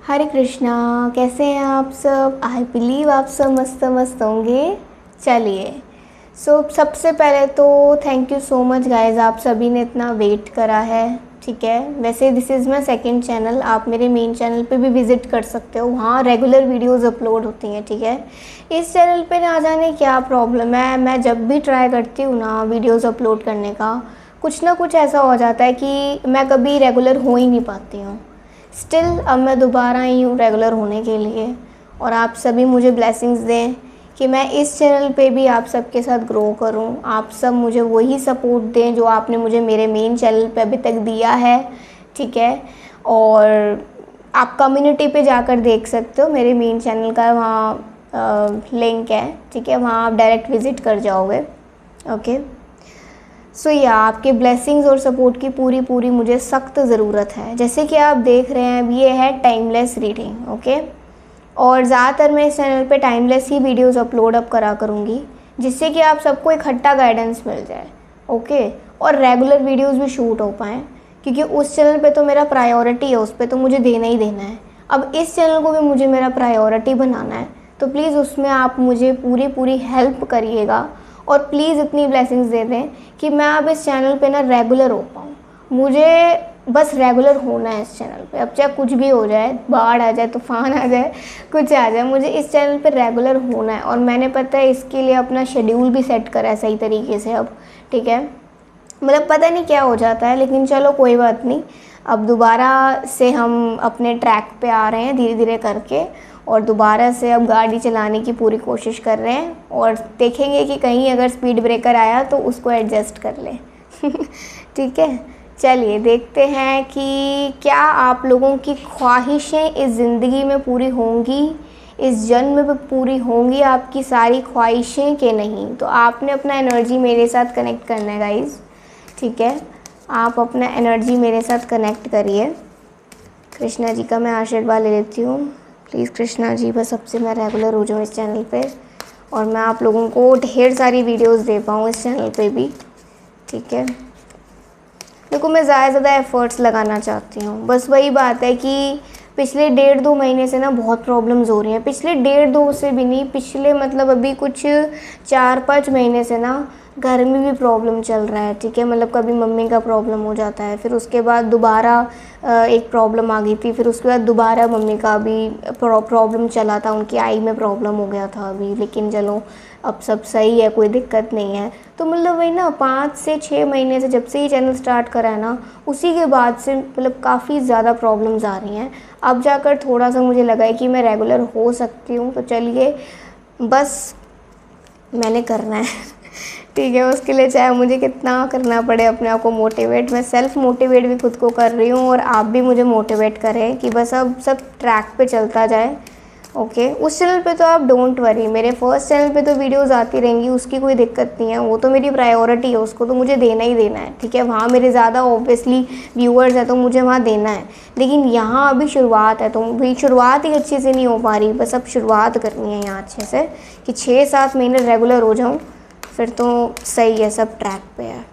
हरे कृष्णा। कैसे हैं आप सब? आई बिलीव आप सब मस्त मस्त होंगे। चलिए, सबसे पहले तो thank you so much guys, आप सभी ने इतना वेट करा है। ठीक है, वैसे this is my second channel, आप मेरे मेन चैनल पे भी विज़िट कर सकते हो, वहाँ रेगुलर वीडियोस अपलोड होती हैं। ठीक है, इस चैनल पे ना जाने क्या प्रॉब्लम है, मैं जब भी ट्राई करती हूँ ना वीडियोस अपलोड करने का, कुछ ना कुछ ऐसा हो जाता है कि मैं कभी रेगुलर हो ही नहीं पाती हूँ। स्टिल अब मैं दोबारा आई हूँ रेगुलर होने के लिए, और आप सभी मुझे ब्लेसिंग्स दें कि मैं इस चैनल पे भी आप सबके साथ ग्रो करूँ। आप सब मुझे वही सपोर्ट दें जो आपने मुझे मेरे मेन चैनल पे अभी तक दिया है। ठीक है, और आप कम्युनिटी पे जाकर देख सकते हो, मेरे मेन चैनल का वहाँ लिंक है। ठीक है, वहाँ आप डायरेक्ट विज़िट कर जाओगे। ओके, आपके ब्लेसिंग्स और सपोर्ट की पूरी पूरी मुझे सख्त ज़रूरत है। जैसे कि आप देख रहे हैं, अभी ये है टाइमलेस रीडिंग। ओके, और ज़्यादातर मैं इस चैनल पे टाइमलेस ही वीडियोस अपलोड अप करा करूँगी, जिससे कि आप सबको इकट्ठा गाइडेंस मिल जाए। ओके, और रेगुलर वीडियोस भी शूट हो पाएँ, क्योंकि उस चैनल पे तो मेरा प्रायोरिटी है, उस पर तो मुझे देना ही देना है। अब इस चैनल को भी मुझे मेरा प्रायोरिटी बनाना है, तो प्लीज़ उसमें आप मुझे पूरी पूरी हेल्प करिएगा, और प्लीज़ इतनी ब्लेसिंग्स दे दें कि मैं अब इस चैनल पे ना रेगुलर हो पाऊँ। मुझे बस रेगुलर होना है इस चैनल पे, अब चाहे कुछ भी हो जाए, बाढ़ आ जाए, तूफान आ जाए, कुछ आ जाए, मुझे इस चैनल पे रेगुलर होना है। और मैंने पता है इसके लिए अपना शेड्यूल भी सेट करा है सही तरीके से अब। ठीक है, मतलब पता नहीं क्या हो जाता है, लेकिन चलो कोई बात नहीं, अब दोबारा से हम अपने ट्रैक पे आ रहे हैं धीरे धीरे करके, और दोबारा से अब गाड़ी चलाने की पूरी कोशिश कर रहे हैं, और देखेंगे कि कहीं अगर स्पीड ब्रेकर आया तो उसको एडजस्ट कर लें। ठीक है, चलिए देखते हैं कि क्या आप लोगों की ख्वाहिशें इस ज़िंदगी में पूरी होंगी, इस जन्म में पूरी होंगी आपकी सारी ख्वाहिशें कि नहीं। तो आपने अपना एनर्जी मेरे साथ कनेक्ट करना है गाइज़। ठीक है, आप अपना एनर्जी मेरे साथ कनेक्ट करिए। कृष्णा जी का मैं आशीर्वाद ले लेती हूँ। प्लीज़ कृष्णा जी, बस सबसे मैं रेगुलर हो जाऊँ इस चैनल पे, और मैं आप लोगों को ढेर सारी वीडियोस दे पाऊँ इस चैनल पे भी। ठीक है, देखो मैं ज़्यादा से ज़्यादा एफ़र्ट्स लगाना चाहती हूँ। बस वही बात है कि पिछले 1.5-2 महीने से ना बहुत प्रॉब्लम्स हो रही हैं। पिछले 1.5-2 से भी नहीं, पिछले मतलब अभी कुछ 4-5 महीने से ना घर में भी प्रॉब्लम चल रहा है। ठीक है, मतलब कभी मम्मी का प्रॉब्लम हो जाता है, फिर उसके बाद दोबारा एक प्रॉब्लम आ गई थी, फिर उसके बाद दोबारा मम्मी का अभी प्रॉब्लम चला था, उनकी आई में प्रॉब्लम हो गया था अभी, लेकिन चलो अब सब सही है, कोई दिक्कत नहीं है। तो मतलब वही ना 5 से 6 महीने से जब से ये चैनल स्टार्ट करा है ना, उसी के बाद से मतलब काफ़ी ज़्यादा प्रॉब्लम्स आ रही हैं। अब जाकर थोड़ा सा मुझे लगा है कि मैं रेगुलर हो सकती हूँ। तो चलिए, बस मैंने करना है। ठीक है, उसके लिए चाहे मुझे कितना करना पड़े अपने आप को मोटिवेट, मैं सेल्फ़ मोटिवेट भी खुद को कर रही हूँ, और आप भी मुझे मोटिवेट करें कि बस अब सब ट्रैक पे चलता जाए। ओके, उस चैनल पे तो आप डोंट वरी, मेरे फर्स्ट चैनल पे तो वीडियोस आती रहेंगी, उसकी कोई दिक्कत नहीं है, वो तो मेरी प्रायोरिटी है, उसको तो मुझे देना ही देना है। ठीक है, वहाँ मेरे ज़्यादा ऑब्वियसली व्यूअर्स हैं, तो मुझे वहाँ देना है। लेकिन यहाँ अभी शुरुआत है, तो भी शुरुआत ही अच्छे से नहीं हो पा रही, बस अब शुरुआत करनी है यहाँ अच्छे से, कि 6-7 महीने रेगुलर हो जाऊँ, फिर तो सही है, सब ट्रैक पे है।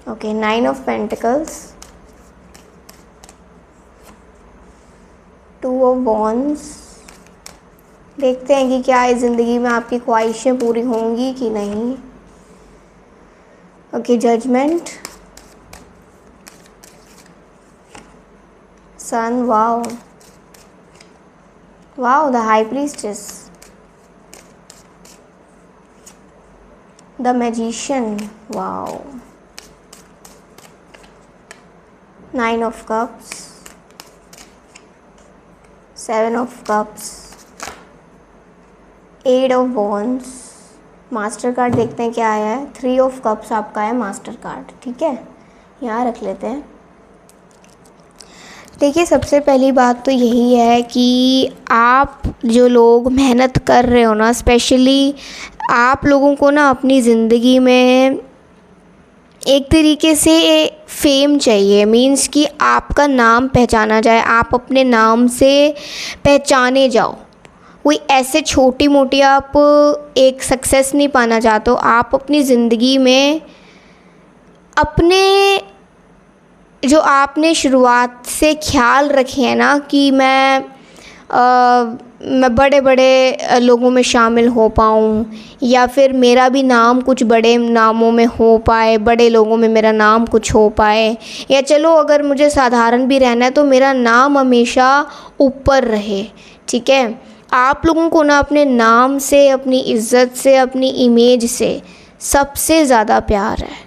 Okay, 9 of pentacles, 2 of wands. देखते हैं कि क्या इस ज़िंदगी में आपकी ख्वाहिशें पूरी होंगी कि नहीं। Okay, judgment, sun, wow wow, the high priestess, the magician, wow, 9 of cups, 7 of cups, 8 of wands. Master card देखते हैं क्या आया है। 3 ऑफ कप्स आपका है मास्टर कार्ड। ठीक है, यहाँ रख लेते हैं। देखिए, सबसे पहली बात तो यही है कि आप जो लोग मेहनत कर रहे हो ना, स्पेशली आप लोगों को ना अपनी ज़िंदगी में एक तरीके से फेम चाहिए, मीन्स कि आपका नाम पहचाना जाए, आप अपने नाम से पहचाने जाओ। कोई ऐसे छोटी मोटी आप एक सक्सेस नहीं पाना चाहते हो, आप अपनी ज़िंदगी में अपने जो आपने शुरुआत से ख्याल रखे हैं ना कि मैं बड़े बड़े लोगों में शामिल हो पाऊँ, या फिर मेरा भी नाम कुछ बड़े नामों में हो पाए, बड़े लोगों में मेरा नाम कुछ हो पाए, या चलो अगर मुझे साधारण भी रहना है तो मेरा नाम हमेशा ऊपर रहे। ठीक है, आप लोगों को ना अपने नाम से, अपनी इज़्ज़त से, अपनी इमेज से सबसे ज़्यादा प्यार है।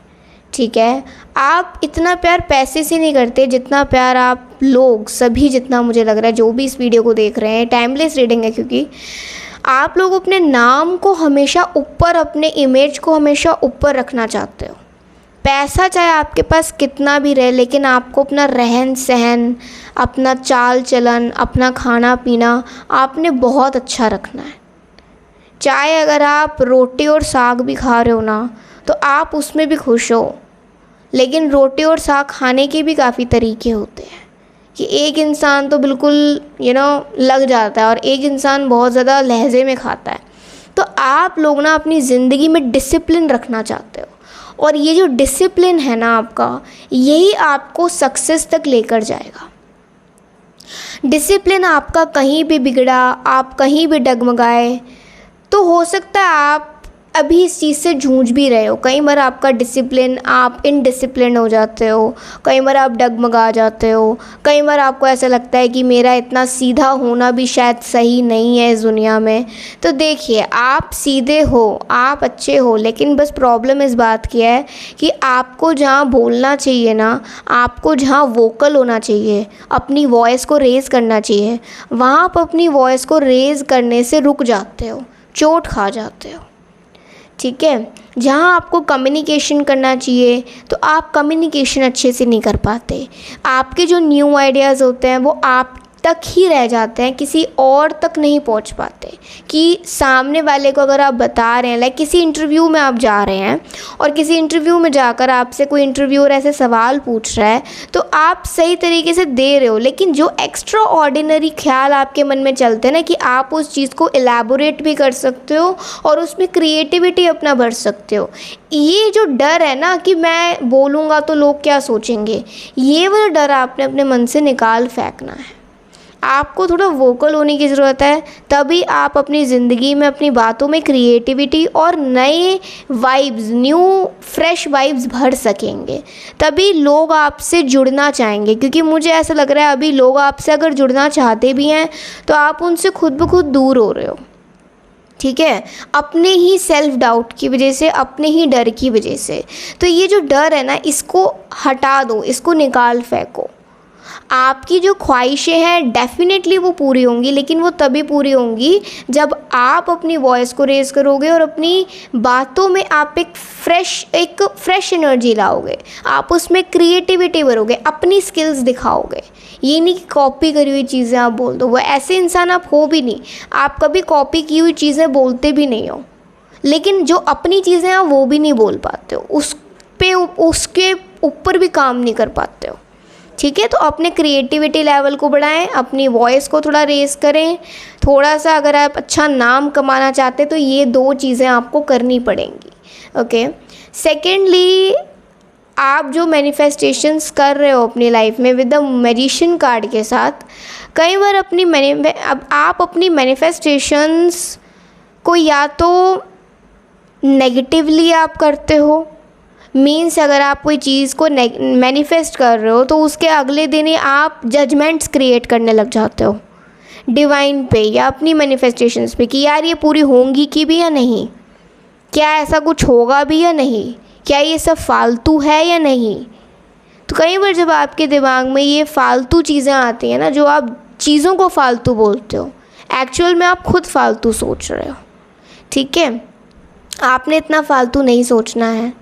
ठीक है, आप इतना प्यार पैसे से नहीं करते जितना प्यार आप लोग सभी, जितना मुझे लग रहा है जो भी इस वीडियो को देख रहे हैं, टाइमलेस रीडिंग है क्योंकि आप लोग अपने नाम को हमेशा ऊपर, अपने इमेज को हमेशा ऊपर रखना चाहते हो। पैसा चाहे आपके पास कितना भी रहे, लेकिन आपको अपना रहन सहन, अपना चाल चलन, अपना खाना पीना आपने बहुत अच्छा रखना है। चाहे अगर आप रोटी और साग भी खा रहे हो ना तो आप उसमें भी खुश हो, लेकिन रोटी और साग खाने के भी काफ़ी तरीके होते हैं कि एक इंसान तो बिल्कुल लग जाता है और एक इंसान बहुत ज़्यादा लहजे में खाता है। तो आप लोग ना अपनी ज़िंदगी में डिसिप्लिन रखना चाहते हो, और ये जो डिसिप्लिन है ना आपका, यही आपको सक्सेस तक लेकर जाएगा। डिसिप्लिन आपका कहीं भी बिगड़ा, आप कहीं भी डगमगाए, तो हो सकता है आप अभी इस चीज़ से जूझ भी रहे हो। कई बार आपका डिसिप्लिन, आप इनडिसिप्लिन हो जाते हो, कई बार आप डगमगा जाते हो, कई बार आपको ऐसा लगता है कि मेरा इतना सीधा होना भी शायद सही नहीं है इस दुनिया में। तो देखिए, आप सीधे हो, आप अच्छे हो, लेकिन बस प्रॉब्लम इस बात की है कि आपको जहाँ बोलना चाहिए ना, आपको जहाँ वोकल होना चाहिए, अपनी वॉइस को रेज़ करना चाहिए, वहाँ आप अपनी वॉइस को रेज़ करने से रुक जाते हो, चोट खा जाते हो। ठीक है, जहाँ आपको कम्युनिकेशन करना चाहिए तो आप कम्युनिकेशन अच्छे से नहीं कर पाते। आपके जो न्यू आइडियाज़ होते हैं वो आप तक ही रह जाते हैं, किसी और तक नहीं पहुंच पाते। कि सामने वाले को अगर आप बता रहे हैं, लाइक किसी इंटरव्यू में आप जा रहे हैं और किसी इंटरव्यू में जाकर आपसे कोई इंटरव्यूअर ऐसे सवाल पूछ रहा है तो आप सही तरीके से दे रहे हो, लेकिन जो एक्स्ट्रा ऑर्डिनरी ख्याल आपके मन में चलते हैं ना कि आप उस चीज़ को एलैबोरेट भी कर सकते हो और उसमें क्रिएटिविटी अपना भर सकते हो। ये जो डर है ना कि मैं बोलूँगा तो लोग क्या सोचेंगे, ये वाला डर आपने अपने मन से निकाल फेंकना है। आपको थोड़ा वोकल होने की ज़रूरत है, तभी आप अपनी ज़िंदगी में, अपनी बातों में क्रिएटिविटी और नए वाइब्स, न्यू फ्रेश वाइब्स भर सकेंगे। तभी लोग आपसे जुड़ना चाहेंगे, क्योंकि मुझे ऐसा लग रहा है अभी लोग आपसे अगर जुड़ना चाहते भी हैं तो आप उनसे खुद ब खुद दूर हो रहे हो। ठीक है, अपने ही सेल्फ डाउट की वजह से, अपने ही डर की वजह से। तो ये जो डर है ना, इसको हटा दो, इसको निकाल फेंको। आपकी जो ख्वाहिशें हैं डेफिनेटली वो पूरी होंगी, लेकिन वो तभी पूरी होंगी जब आप अपनी वॉइस को रेज़ करोगे और अपनी बातों में आप एक फ्रेश एनर्जी लाओगे, आप उसमें क्रिएटिविटी भरोगे, अपनी स्किल्स दिखाओगे। ये नहीं कि कॉपी करी हुई चीज़ें आप बोल दो, वो ऐसे इंसान आप हो भी नहीं। आप कभी कॉपी की हुई चीज़ें बोलते भी नहीं हो, लेकिन जो अपनी चीज़ें हैं वो भी नहीं बोल पाते हो, उसके ऊपर भी काम नहीं कर पाते हो। ठीक है, तो अपने क्रिएटिविटी लेवल को बढ़ाएं, अपनी वॉइस को थोड़ा रेज़ करें। थोड़ा सा अगर आप अच्छा नाम कमाना चाहते तो ये 2 चीज़ें आपको करनी पड़ेंगी। ओके, सेकेंडली, आप जो मैनिफेस्टेशंस कर रहे हो अपनी लाइफ में विद द मैजिशियन कार्ड के साथ, कई बार आप अपनी मैनिफेस्टेशंस को या तो नेगेटिवली आप करते हो, मीन्स अगर आप कोई चीज़ को मैनिफेस्ट कर रहे हो तो उसके अगले दिन ही आप जजमेंट्स क्रिएट करने लग जाते हो डिवाइन पे या अपनी मैनिफेस्टेशंस पे कि यार ये पूरी होंगी कि भी या नहीं, क्या ऐसा कुछ होगा भी या नहीं, क्या ये सब फालतू है या नहीं। तो कई बार जब आपके दिमाग में ये फालतू चीज़ें आती हैं ना, जो आप चीज़ों को फालतू बोलते हो, एक्चुअल में आप खुद फालतू सोच रहे हो। ठीक है, आपने इतना फालतू नहीं सोचना है।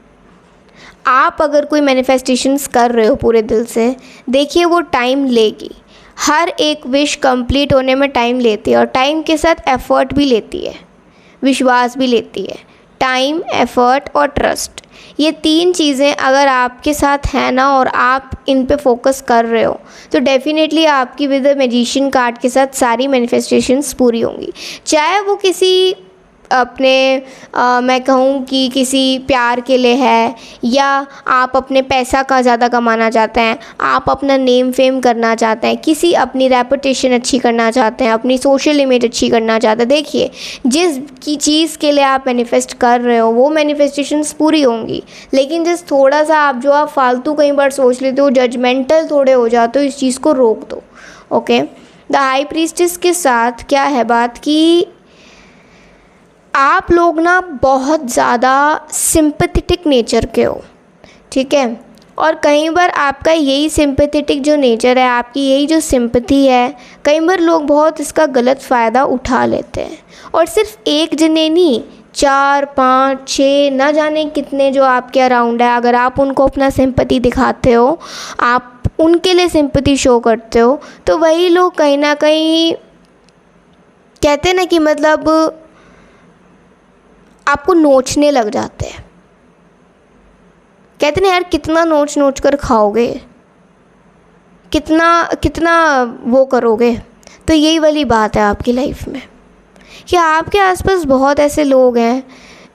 आप अगर कोई मैनिफेस्टेशंस कर रहे हो पूरे दिल से, देखिए वो टाइम लेगी। हर एक विश कंप्लीट होने में टाइम लेती है, और टाइम के साथ एफ़र्ट भी लेती है, विश्वास भी लेती है। टाइम, एफ़र्ट और ट्रस्ट, ये 3 चीज़ें अगर आपके साथ हैं ना और आप इन पे फोकस कर रहे हो तो डेफिनेटली आपकी विद द मैजिशियन कार्ड के साथ सारी मैनिफेस्टेशंस पूरी होंगी। चाहे वो किसी अपने मैं कहूँ कि किसी प्यार के लिए है, या आप अपने पैसा का ज़्यादा कमाना चाहते हैं, आप अपना नेम फेम करना चाहते हैं, किसी अपनी रेपुटेशन अच्छी करना चाहते हैं, अपनी सोशल इमेज अच्छी करना चाहते हैं। देखिए, जिस की चीज़ के लिए आप मैनिफेस्ट कर रहे हो वो मैनिफेस्टेशंस पूरी होंगी, लेकिन जिस थोड़ा सा आप फालतू कई बार सोच लेते हो, जजमेंटल थोड़े हो जाते हो, इस चीज़ को रोक दो। ओके, द हाई प्रीस्टेस के साथ क्या है बात कि आप लोग ना बहुत ज़्यादा सिंपैथेटिक नेचर के हो, ठीक है, और कई बार आपका यही सिंपैथेटिक जो नेचर है, आपकी यही जो सिंपैथी है, कई बार लोग बहुत इसका गलत फ़ायदा उठा लेते हैं। और सिर्फ एक जने नहीं, 4 5 6 ना जाने कितने जो आपके अराउंड है, अगर आप उनको अपना सिंपैथी दिखाते हो, आप उनके लिए सिंपैथी शो करते हो, तो वही लोग कहीं ना कहीं कहते हैं ना कि मतलब आपको नोचने लग जाते हैं। कहते ना यार, कितना नोच नोच कर खाओगे, कितना कितना वो करोगे। तो यही वाली बात है आपकी लाइफ में कि आपके आसपास बहुत ऐसे लोग हैं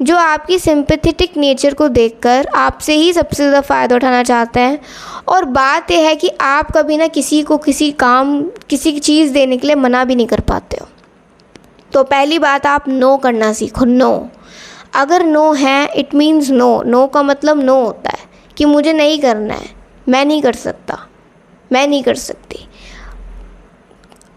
जो आपकी सिंपैथेटिक नेचर को देखकर आपसे ही सबसे ज़्यादा फ़ायदा उठाना चाहते हैं। और बात यह है कि आप कभी ना किसी को किसी काम, किसी चीज़ देने के लिए मना भी नहीं कर पाते हो। तो पहली बात, आप नो करना सीखो। नो, अगर नो है इट मीन्स नो। नो का मतलब नो होता है कि मुझे नहीं करना है, मैं नहीं कर सकता, मैं नहीं कर सकती।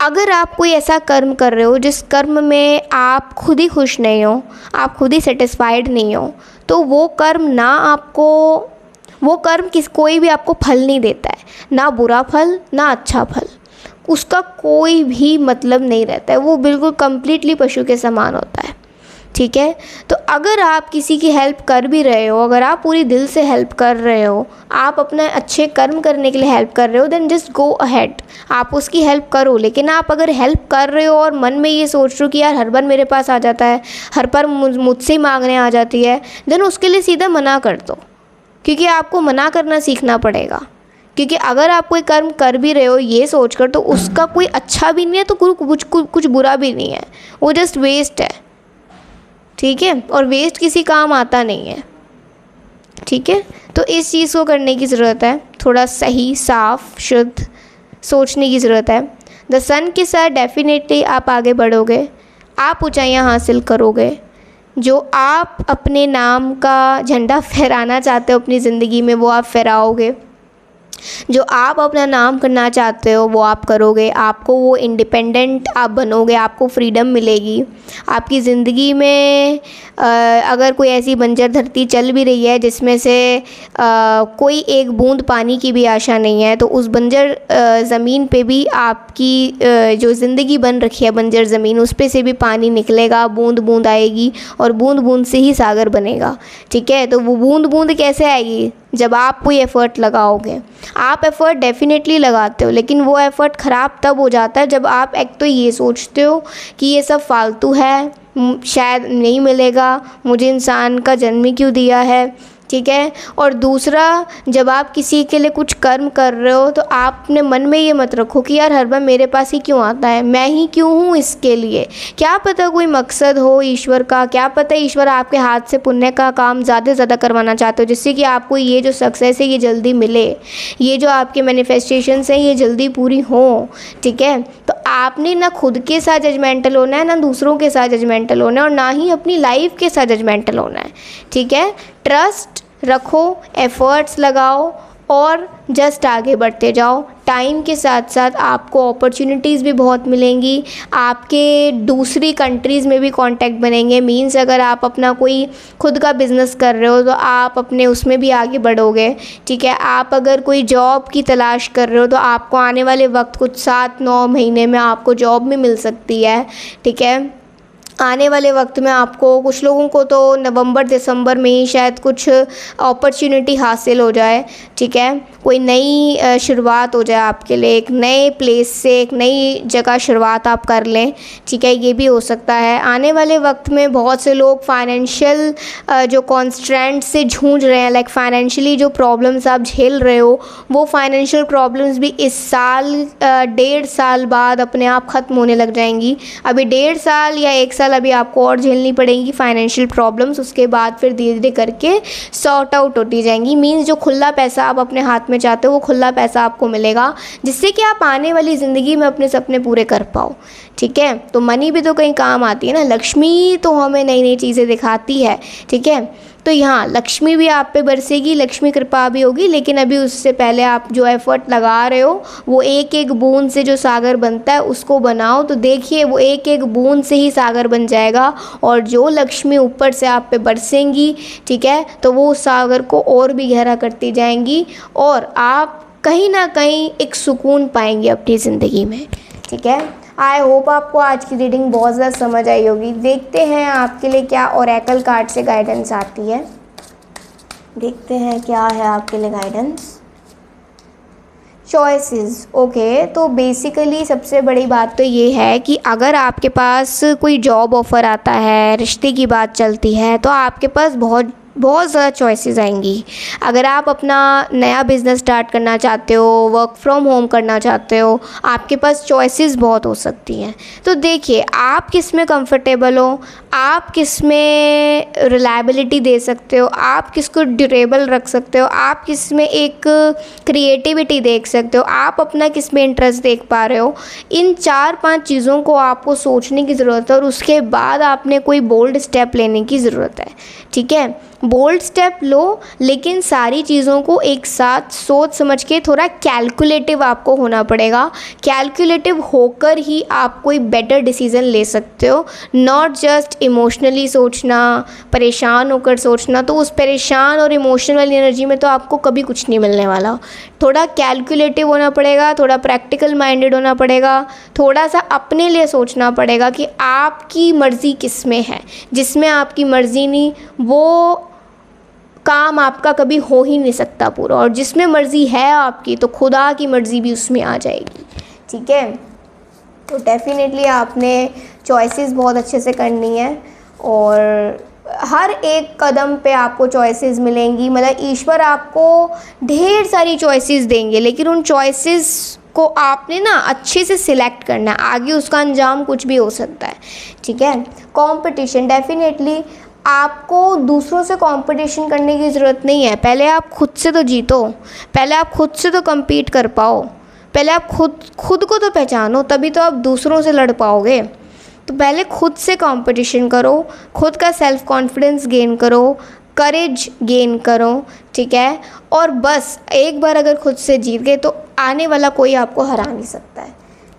अगर आप कोई ऐसा कर्म कर रहे हो जिस कर्म में आप खुद ही खुश नहीं हो, आप खुद ही सेटिस्फाइड नहीं हो, तो वो कर्म ना आपको, वो कर्म कोई भी आपको फल नहीं देता है, ना बुरा फल ना अच्छा फल, उसका कोई भी मतलब नहीं रहता है। वो बिल्कुल कंप्लीटली पशु के समान होता है, ठीक है। तो अगर आप किसी की हेल्प कर भी रहे हो, अगर आप पूरी दिल से हेल्प कर रहे हो, आप अपना अच्छे कर्म करने के लिए हेल्प कर रहे हो, देन जस्ट गो अहेड, आप उसकी हेल्प करो। लेकिन आप अगर हेल्प कर रहे हो और मन में ये सोच रहे हो कि यार हर बार मेरे पास आ जाता है, हर बार मुझसे ही मांगने आ जाती है, देन उसके लिए सीधा मना कर दो, क्योंकि आपको मना करना सीखना पड़ेगा। क्योंकि अगर आप कोई कर्म कर भी रहे हो ये सोचकर, तो उसका कोई अच्छा भी नहीं है तो कुछ बुरा भी नहीं है, वो जस्ट वेस्ट है, ठीक है। और वेस्ट किसी काम आता नहीं है, ठीक है। तो इस चीज़ को करने की ज़रूरत है, थोड़ा सही साफ शुद्ध सोचने की ज़रूरत है। द सन के साथ डेफिनेटली आप आगे बढ़ोगे, आप ऊंचाइयां हासिल करोगे। जो आप अपने नाम का झंडा फहराना चाहते हो अपनी ज़िंदगी में, वो आप फहराओगे। जो आप अपना नाम करना चाहते हो वो आप करोगे। आपको वो इंडिपेंडेंट आप बनोगे, आपको फ्रीडम मिलेगी। आपकी ज़िंदगी में अगर कोई ऐसी बंजर धरती चल भी रही है जिसमें से कोई एक बूंद पानी की भी आशा नहीं है, तो उस बंजर ज़मीन पे भी आपकी जो ज़िंदगी बन रखी है बंजर ज़मीन, उस पे से भी पानी निकलेगा, बूंद बूंद आएगी और बूंद बूंद से ही सागर बनेगा, ठीक है। तो वो बूंद बूंद कैसे आएगी? जब आप कोई एफ़र्ट लगाओगे। आप एफ़र्ट डेफिनेटली लगाते हो, लेकिन वो एफ़र्ट ख़राब तब हो जाता है जब आप एक तो ये सोचते हो कि ये सब फालतू है, शायद नहीं मिलेगा, मुझे इंसान का जन्म ही क्यों दिया है, ठीक है। और दूसरा, जब आप किसी के लिए कुछ कर्म कर रहे हो तो आप अपने मन में ये मत रखो कि यार हर बार मेरे पास ही क्यों आता है, मैं ही क्यों हूँ इसके लिए। क्या पता कोई मकसद हो ईश्वर का, क्या पता ईश्वर आपके हाथ से पुण्य का काम ज़्यादा से ज़्यादा करवाना चाहते हो, जिससे कि आपको ये जो सक्सेस है ये जल्दी मिले, ये जो आपके मैनिफेस्टेशंस हैं ये जल्दी पूरी हों, ठीक है। तो आपने ना खुद के साथ जजमेंटल होना है, ना दूसरों के साथ जजमेंटल होना है, और ना ही अपनी लाइफ के साथ जजमेंटल होना है, ठीक है। ट्रस्ट रखो, एफ़र्ट्स लगाओ और जस्ट आगे बढ़ते जाओ। टाइम के साथ साथ आपको अपॉर्चुनिटीज़ भी बहुत मिलेंगी, आपके दूसरी कंट्रीज़ में भी कांटेक्ट बनेंगे। मींस अगर आप अपना कोई खुद का बिज़नेस कर रहे हो तो आप अपने उसमें भी आगे बढ़ोगे, ठीक है। आप अगर कोई जॉब की तलाश कर रहे हो तो आपको आने वाले वक्त कुछ 7-9 महीने में आपको जॉब भी मिल सकती है, ठीक है। आने वाले वक्त में आपको, कुछ लोगों को तो नवंबर दिसंबर में ही शायद कुछ अपॉर्चुनिटी हासिल हो जाए, ठीक है। कोई नई शुरुआत हो जाए आपके लिए, एक नए प्लेस से, एक नई जगह शुरुआत आप कर लें, ठीक है, ये भी हो सकता है। आने वाले वक्त में बहुत से लोग फाइनेंशियल जो कॉन्स्ट्रेंट से जूझ रहे हैं, लाइक फाइनेंशियली जो प्रॉब्लम्स आप झेल रहे हो, वो फाइनेंशियल प्रॉब्लम्स भी इस साल 1.5 साल बाद अपने आप ख़त्म होने लग जाएंगी। अभी 1.5 साल या 1 साल अभी आपको और झेलनी पड़ेंगी फाइनेंशियल प्रॉब्लम्स, उसके बाद फिर धीरे धीरे करके सॉर्ट आउट होती जाएंगी। मीन्स जो खुला पैसा आप अपने हाथ में चाहते हो वो खुला पैसा आपको मिलेगा, जिससे कि आप आने वाली ज़िंदगी में अपने सपने पूरे कर पाओ, ठीक है। तो मनी भी तो कहीं काम आती है ना, लक्ष्मी तो हमें नई नई चीज़ें दिखाती है, ठीक है। तो यहाँ लक्ष्मी भी आप पे बरसेगी, लक्ष्मी कृपा भी होगी, लेकिन अभी उससे पहले आप जो एफ़र्ट लगा रहे हो वो एक एक बूंद से जो सागर बनता है उसको बनाओ, तो देखिए वो एक एक बूंद से ही सागर बन जाएगा। और जो लक्ष्मी ऊपर से आप पे बरसेंगी, ठीक है, तो वो सागर को और भी गहरा करती जाएंगी और आप कहीं ना कहीं एक सुकून पाएंगे अपनी ज़िंदगी में, ठीक है। आई होप आपको आज की रीडिंग बहुत ज़्यादा समझ आई होगी। देखते हैं आपके लिए क्या ओरेकल कार्ड से गाइडेंस आती है, देखते हैं क्या है आपके लिए गाइडेंस। Choices, okay. तो बेसिकली सबसे बड़ी बात तो ये है कि अगर आपके पास कोई जॉब ऑफ़र आता है, रिश्ते की बात चलती है, तो आपके पास बहुत ज़्यादा चॉइसेस आएंगी। अगर आप अपना नया बिज़नेस स्टार्ट करना चाहते हो, वर्क फ्रॉम होम करना चाहते हो, आपके पास चॉइसेस बहुत हो सकती हैं। तो देखिए आप किस में कंफर्टेबल हो, आप किस में रिलायबिलिटी दे सकते हो, आप किसको ड्यूरेबल रख सकते हो, आप किस में एक क्रिएटिविटी देख सकते हो, आप अपना किस में इंटरेस्ट देख पा रहे हो। इन 4-5 चीज़ों को आपको सोचने की ज़रूरत है और उसके बाद आपने कोई बोल्ड स्टेप लेने की ज़रूरत है, ठीक है। बोल्ड स्टेप लो, लेकिन सारी चीज़ों को एक साथ सोच समझ के थोड़ा कैलकुलेटिव आपको होना पड़ेगा। कैलकुलेटिव होकर ही आप कोई बेटर डिसीज़न ले सकते हो, नॉट जस्ट इमोशनली सोचना, परेशान होकर सोचना। तो उस परेशान और इमोशनल वाली एनर्जी में तो आपको कभी कुछ नहीं मिलने वाला। थोड़ा कैलकुलेटिव होना पड़ेगा, थोड़ा प्रैक्टिकल माइंडेड होना पड़ेगा, थोड़ा सा अपने लिए सोचना पड़ेगा कि आपकी मर्ज़ी किस में है। जिसमें आपकी मर्ज़ी नहीं वो काम आपका कभी हो ही नहीं सकता पूरा, और जिसमें मर्ज़ी है आपकी तो खुदा की मर्ज़ी भी उसमें आ जाएगी, ठीक है। तो डेफिनेटली आपने चॉइसेस बहुत अच्छे से करनी है और हर एक कदम पे आपको चॉइसेस मिलेंगी। मतलब ईश्वर आपको ढेर सारी चॉइसेस देंगे, लेकिन उन चॉइसेस को आपने ना अच्छे से सिलेक्ट करना है, आगे उसका अंजाम कुछ भी हो सकता है, ठीक है। कंपटीशन, डेफिनेटली आपको दूसरों से कंपटीशन करने की ज़रूरत नहीं है। पहले आप खुद से तो जीतो, पहले आप खुद से तो compete कर पाओ, पहले आप खुद को तो पहचानो, तभी तो आप दूसरों से लड़ पाओगे। तो पहले खुद से कंपटीशन करो, खुद का सेल्फ कॉन्फिडेंस गेन करो, करेज गेन करो, ठीक है। और बस एक बार अगर खुद से जीत गए तो आने वाला कोई आपको हरा नहीं सकता है,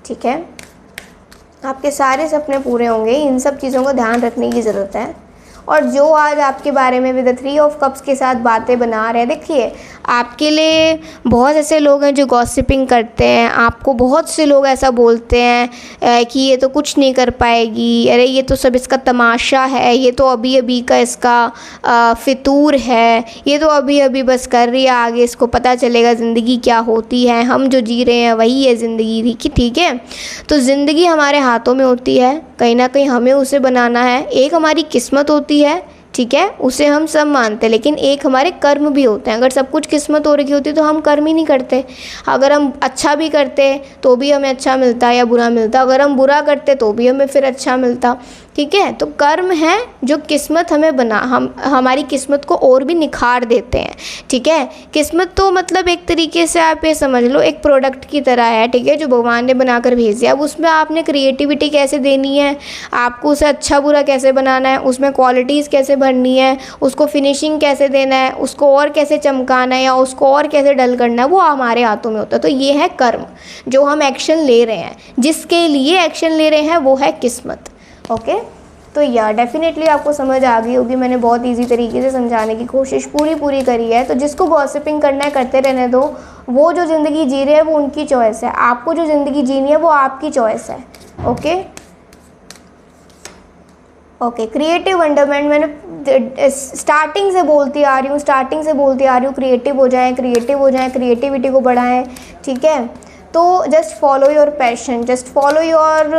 ठीक है। आपके सारे सपने पूरे होंगे, इन सब चीज़ों को ध्यान रखने की ज़रूरत है। और जो आज आपके बारे में विद 3 ऑफ कप्स के साथ बातें बना रहे हैं, देखिए आपके लिए बहुत ऐसे लोग हैं जो गॉसिपिंग करते हैं, आपको बहुत से लोग ऐसा बोलते हैं कि ये तो कुछ नहीं कर पाएगी, अरे ये तो सब इसका तमाशा है, ये तो अभी अभी का इसका फितूर है, ये तो अभी अभी बस कर रही है, आगे इसको पता चलेगा ज़िंदगी क्या होती है, हम जो जी रहे हैं वही है ज़िंदगी, ठीक है। तो ज़िंदगी हमारे हाथों में होती है, कहीं ना कहीं हमें उसे बनाना है। एक हमारी किस्मत होती है, ठीक है, उसे हम सब मानते हैं, लेकिन एक हमारे कर्म भी होते हैं। अगर सब कुछ किस्मत हो रखी होती तो हम कर्म ही नहीं करते। अगर हम अच्छा भी करते तो भी हमें अच्छा मिलता या बुरा मिलता, अगर हम बुरा करते तो भी हमें फिर अच्छा मिलता, ठीक है। तो कर्म है जो किस्मत हमें हमारी किस्मत को और भी निखार देते हैं, ठीक है। किस्मत तो मतलब एक तरीके से आप ये समझ लो एक प्रोडक्ट की तरह है, ठीक है, जो भगवान ने बनाकर भेज दिया। अब उसमें आपने क्रिएटिविटी कैसे देनी है, आपको उसे अच्छा बुरा कैसे बनाना है, उसमें क्वालिटीज़ कैसे भरनी है, उसको फिनिशिंग कैसे देना है, उसको और कैसे चमकाना है या उसको और कैसे डल करना है, वो हमारे हाथों में होता है। तो ये है कर्म, जो हम एक्शन ले रहे हैं, जिसके लिए एक्शन ले रहे हैं वो है किस्मत, ओके। तो यार डेफिनेटली आपको समझ आ गई होगी, मैंने बहुत इजी तरीके से समझाने की कोशिश पूरी करी है। तो जिसको गॉसिपिंग करना है करते रहने दो, वो जो ज़िंदगी जी रहे हैं वो उनकी चॉइस है, आपको जो ज़िंदगी जीनी है वो आपकी चॉइस है, ओके। ओके, क्रिएटिव वंडरमेंट मैंने स्टार्टिंग से बोलती आ रही हूँ क्रिएटिव हो जाएं, क्रिएटिविटी को बढ़ाएं, ठीक है। तो just follow your passion, just follow your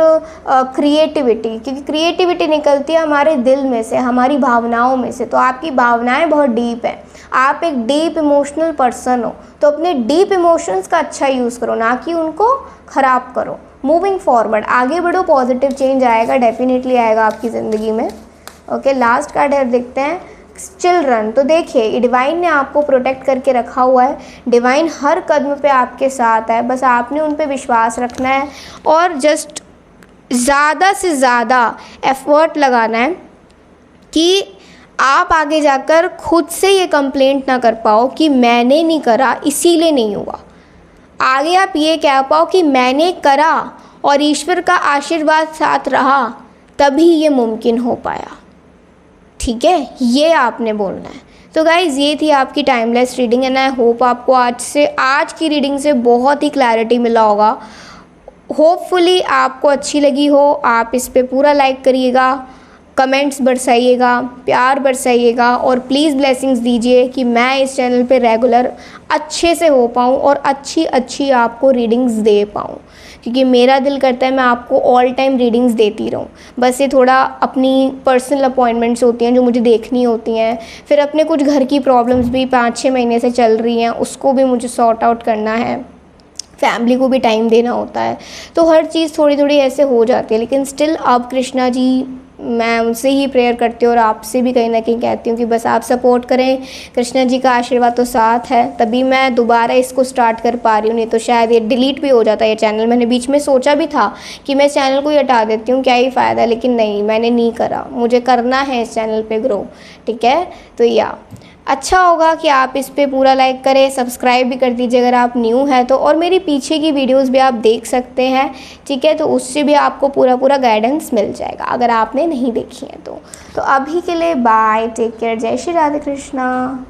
creativity, क्योंकि क्रिएटिविटी निकलती है हमारे दिल में से, हमारी भावनाओं में से। तो आपकी भावनाएं बहुत डीप हैं, आप एक डीप इमोशनल पर्सन हो, तो अपने डीप इमोशंस का अच्छा यूज़ करो, ना कि उनको ख़राब करो। मूविंग फॉरवर्ड, आगे बढ़ो, पॉजिटिव चेंज आएगा, डेफिनेटली आएगा आपकी ज़िंदगी में। ओके, लास्ट कार्ड है, देखते हैं चिल्ड्रन। तो देखिए, डिवाइन ने आपको प्रोटेक्ट करके रखा हुआ है, डिवाइन हर कदम पे आपके साथ है, बस आपने उन पे विश्वास रखना है और जस्ट ज़्यादा से ज़्यादा एफर्ट लगाना है कि आप आगे जाकर खुद से ये कंप्लेंट ना कर पाओ कि मैंने नहीं करा इसीलिए नहीं हुआ। आगे आप ये कह पाओ कि मैंने करा और ईश्वर का आशीर्वाद साथ रहा, तभी ये मुमकिन हो पाया, ठीक है, ये आपने बोलना है। तो गाइज़, ये थी आपकी timeless reading and I hope आपको आज की रीडिंग से बहुत ही क्लैरिटी मिला होगा। होपफुली आपको अच्छी लगी हो, आप इस पे पूरा लाइक करिएगा, कमेंट्स बरसाइएगा, प्यार बरसाइएगा और प्लीज़ ब्लेसिंग्स दीजिए कि मैं इस चैनल पे रेगुलर अच्छे से हो पाऊँ और अच्छी आपको रीडिंग्स दे पाऊँ, क्योंकि मेरा दिल करता है मैं आपको ऑल टाइम रीडिंग्स देती रहूँ। बस ये थोड़ा अपनी पर्सनल अपॉइंटमेंट्स होती हैं जो मुझे देखनी होती हैं, फिर अपने कुछ घर की प्रॉब्लम्स भी 5-6 महीने से चल रही हैं, उसको भी मुझे सॉर्ट आउट करना है, फैमिली को भी टाइम देना होता है, तो हर चीज़ थोड़ी थोड़ी ऐसे हो जाती है। लेकिन स्टिल अब कृष्णा जी, मैं उनसे ही प्रेयर करती हूँ और आपसे भी कहीं ना कहीं कहती हूँ कि बस आप सपोर्ट करें, कृष्णा जी का आशीर्वाद तो साथ है, तभी मैं दोबारा इसको स्टार्ट कर पा रही हूँ, नहीं तो शायद ये डिलीट भी हो जाता है ये चैनल। मैंने बीच में सोचा भी था कि मैं इस चैनल को ही हटा देती हूँ, क्या ही फ़ायदा है, लेकिन नहीं, मैंने नहीं करा, मुझे करना है इस चैनल पे ग्रो, ठीक है। तो या अच्छा होगा कि आप इस पे पूरा लाइक करें, सब्सक्राइब भी कर दीजिए अगर आप न्यू हैं तो, और मेरी पीछे की वीडियोस भी आप देख सकते हैं, ठीक है, तो उससे भी आपको पूरा गाइडेंस मिल जाएगा अगर आपने नहीं देखी है तो। अभी के लिए बाय, टेक केयर, जय श्री राधे कृष्णा।